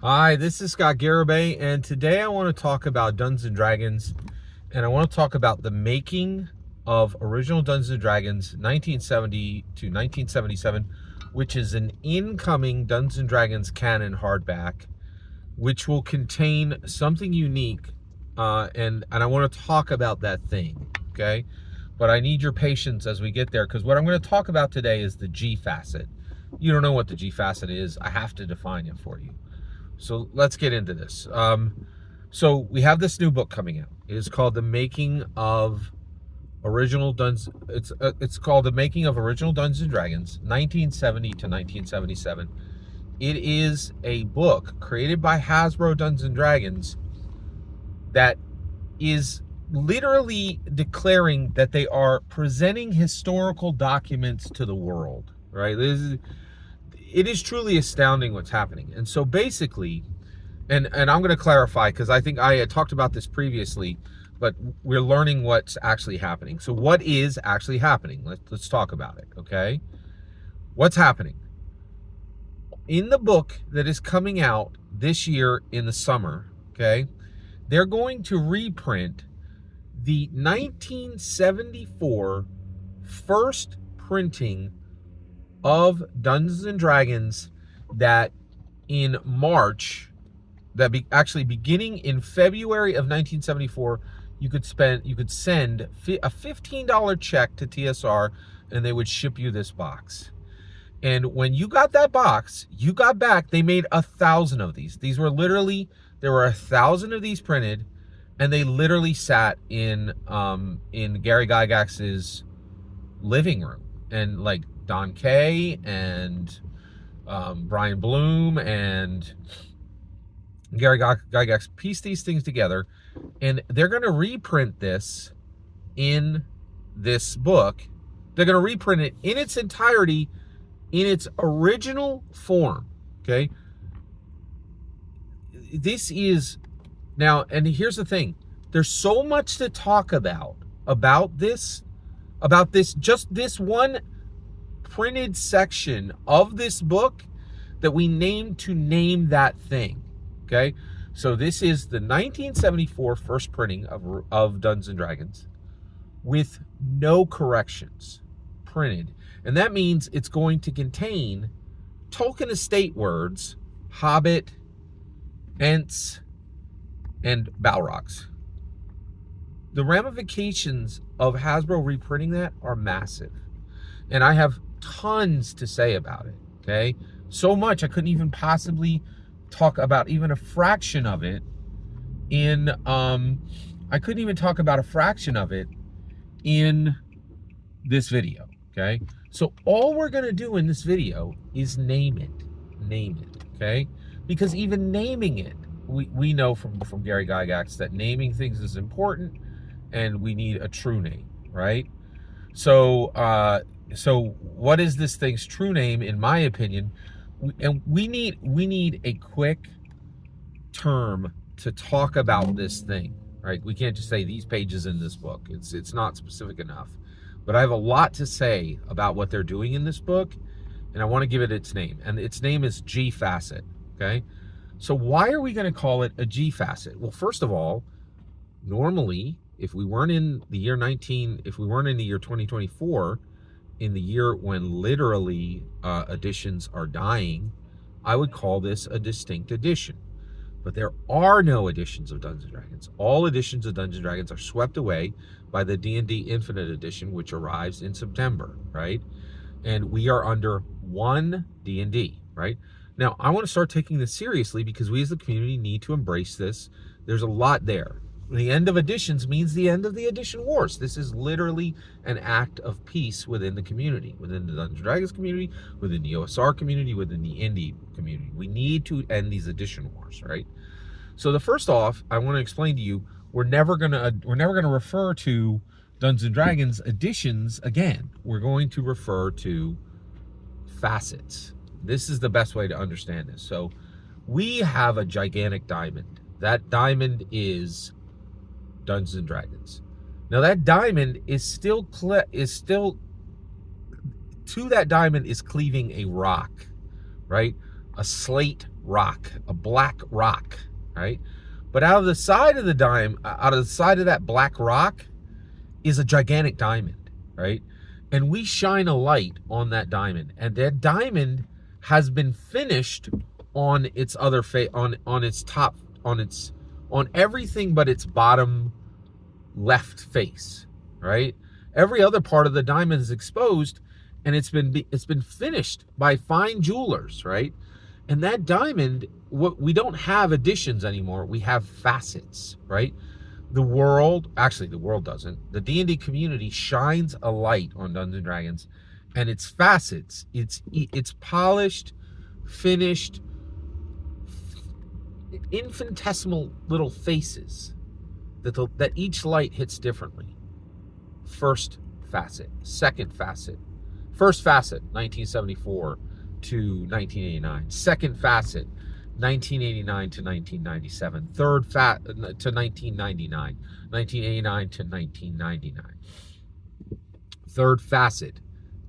Hi, this is Scott Garibay, and today I want to talk about Dungeons & Dragons, and I want to talk about the making of original Dungeons & Dragons 1970 to 1977, which is an incoming Dungeons & Dragons canon hardback, which will contain something unique, and I want to talk about that thing, okay? But I need your patience as we get there, because what I'm going to talk about today is the G Facet. You don't know what the G Facet is. I have to define it for you. So let's get into this. So we have this new book coming out. It is called The Making of Original Dungeons. It's called The Making of Original Dungeons & Dragons, 1970 to 1977. It is a book created by Hasbro Dungeons & Dragons that is literally declaring that they are presenting historical documents to the world, right? It is truly astounding what's happening. And so basically, and I'm going to clarify because I think I had talked about this previously, but we're learning what's actually happening. So what is actually happening? Let's talk about it, okay? What's happening? In the book that is coming out this year in the summer, okay, they're going to reprint the 1974 first printing of Dungeons and Dragons that in March, actually beginning in February of 1974, you could send a $15 check to TSR and they would ship you this box. And when you got that box, you got back, they made 1,000 of these. These were literally, there were 1,000 of these printed, and they literally sat in Gary Gygax's living room. And like Don Kay and Brian Bloom and Gary Gygax pieced these things together, and they're going to reprint this in this book. They're going to reprint it in its entirety, in its original form, okay? This is, now, and here's the thing. There's so much to talk about this, just this one printed section of this book that we named to name that thing, okay? So this is the 1974 first printing of Dungeons & Dragons with no corrections printed. And that means it's going to contain Tolkien estate words, Hobbit, Ents, and Balrogs. The ramifications of Hasbro reprinting that are massive. And I have tons to say about it, okay? So much I couldn't even possibly talk about even a fraction of it in, I couldn't even talk about a fraction of it in this video, okay? So all we're gonna do in this video is name it, okay? Because even naming it, we know from Gary Gygax that naming things is important and we need a true name, right? So, so what is this thing's true name, in my opinion? We need a quick term to talk about this thing, right? We can't just say these pages in this book. It's not specific enough. But I have a lot to say about what they're doing in this book, and I want to give it its name. And its name is G Facet, okay? So why are we going to call it a G Facet? Well, first of all, normally, if we weren't in the year 2024, in the year when literally editions are dying, I would call this a distinct edition. But there are no editions of Dungeons & Dragons. All editions of Dungeons & Dragons are swept away by the D&D Infinite Edition, which arrives in September, right? And we are under one D&D, right? Now, I want to start taking this seriously because we as the community need to embrace this. There's a lot there. The end of editions means the end of the edition wars. This is literally an act of peace within the community, within the Dungeons & Dragons community, within the OSR community, within the indie community. We need to end these edition wars, right? So the first off, I want to explain to you, we're never gonna refer to Dungeons & Dragons editions again. We're going to refer to facets. This is the best way to understand this. So we have a gigantic diamond. That diamond is Dungeons and Dragons. Now that diamond is still to that diamond is cleaving a rock, right? A slate rock, a black rock, right? But out of the side of that black rock is a gigantic diamond, right? And we shine a light on that diamond, and that diamond has been finished on its other face, on its top, on everything but its bottom left face, right? Every other part of the diamond is exposed, and it's been finished by fine jewelers, right? And that diamond, we don't have additions anymore. We have facets, right? The world doesn't. The D&D community shines a light on Dungeons and Dragons, and its facets. It's polished, finished, infinitesimal little faces that each light hits differently. First facet, second facet. First facet, 1974 to 1989. Second facet, 1989 to 1997. Third to 1999. 1989 to 1999. Third facet,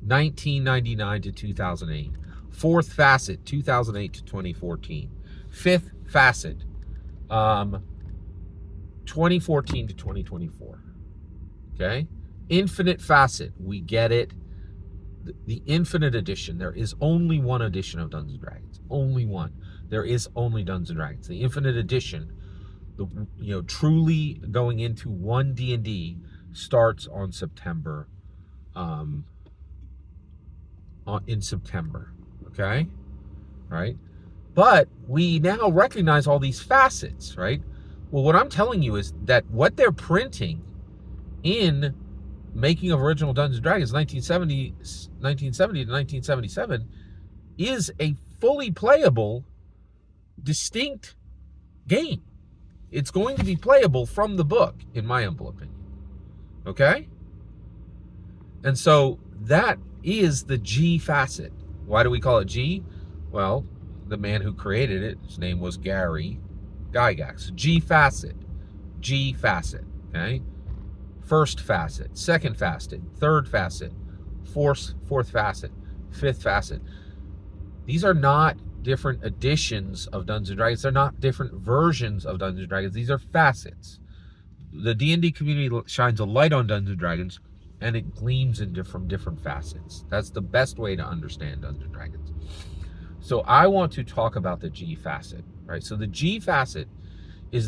1999 to 2008. Fourth facet, 2008 to 2014. Fifth facet, 2014 to 2024. Okay? Infinite facet, we get it. The infinite edition, there is only one edition of Dungeons & Dragons. Only one. There is only Dungeons & Dragons. The infinite edition, truly going into one D&D, starts on September, in September, okay? Right? But we now recognize all these facets, right? Well, what I'm telling you is that what they're printing in Making of Original Dungeons & Dragons 1970 to 1977 is a fully playable, distinct game. It's going to be playable from the book, in my humble opinion. Okay? And so that is the G facet. Why do we call it G? Well, the man who created it, his name was Gary Gygax. G facet. G facet. Okay? First facet, second facet, third facet, fourth facet, fifth facet. These are not different editions of Dungeons & Dragons. They're not different versions of Dungeons & Dragons. These are facets. The D&D community shines a light on Dungeons & Dragons, and it gleams from different facets. That's the best way to understand Dungeons & Dragons. So I want to talk about the G facet, right? So the G facet is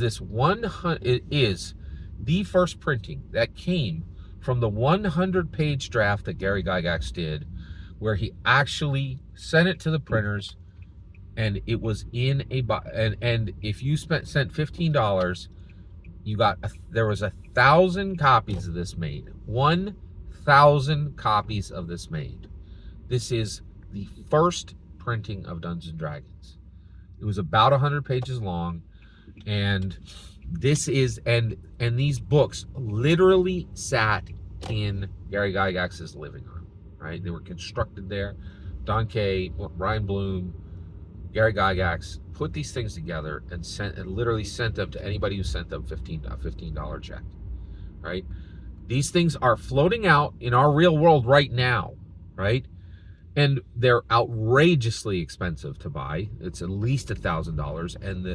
the first printing that came from the 100-page draft that Gary Gygax did, where he actually sent it to the printers, and it was in a and if you sent $15, there was 1,000 copies of this made. 1,000 copies of this made. This is the first printing of Dungeons & Dragons. It was about 100 pages long, and this is and these books literally sat in Gary Gygax's living room, right? They were constructed there. Don Kay, Ryan Bloom, Gary Gygax put these things together and literally sent them to anybody who sent them $15 check, right? These things are floating out in our real world right now, right? And they're outrageously expensive to buy. It's at least $1,000, and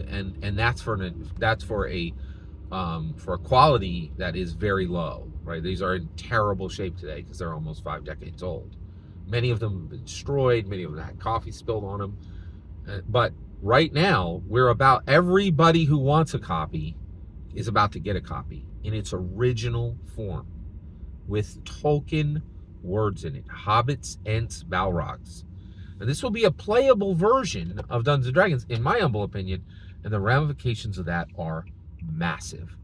that's for a quality that is very low, right? These are in terrible shape today because they're almost 5 decades old. Many of them have been destroyed. Many of them had coffee spilled on them. But right now, everybody who wants a copy is about to get a copy in its original form with Tolkien words in it: hobbits, ents, balrogs. And this will be a playable version of Dungeons & Dragons, in my humble opinion, and the ramifications of that are massive.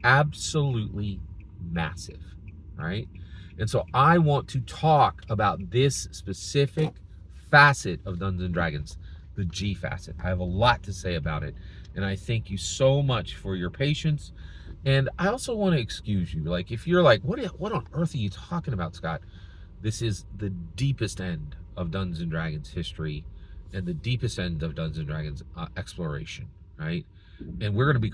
Absolutely massive, right? And so I want to talk about this specific facet of Dungeons & Dragons, the G facet. I have a lot to say about it, and I thank you so much for your patience. And I also want to excuse you. Like, if you're like, what on earth are you talking about, Scott? This is the deepest end of Dungeons & Dragons history and the deepest end of Dungeons & Dragons exploration, right? And we're going to be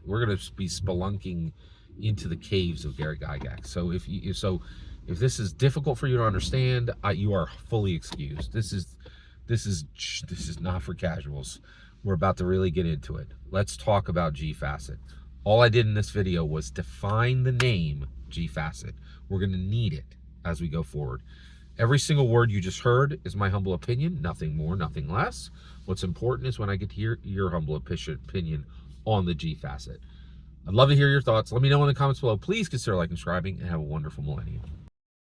we're going to be spelunking into the caves of Gary Gygax. So if this is difficult for you to understand, you are fully excused. This This is not for casuals. We're about to really get into it. Let's talk about G-Facet. All I did in this video was define the name G-Facet. We're going to need it as we go forward. Every single word you just heard is my humble opinion, nothing more, nothing less. What's important is when I get to hear your humble opinion on the G-Facet. I'd love to hear your thoughts. Let me know in the comments below. Please consider liking and subscribing, and have a wonderful millennium.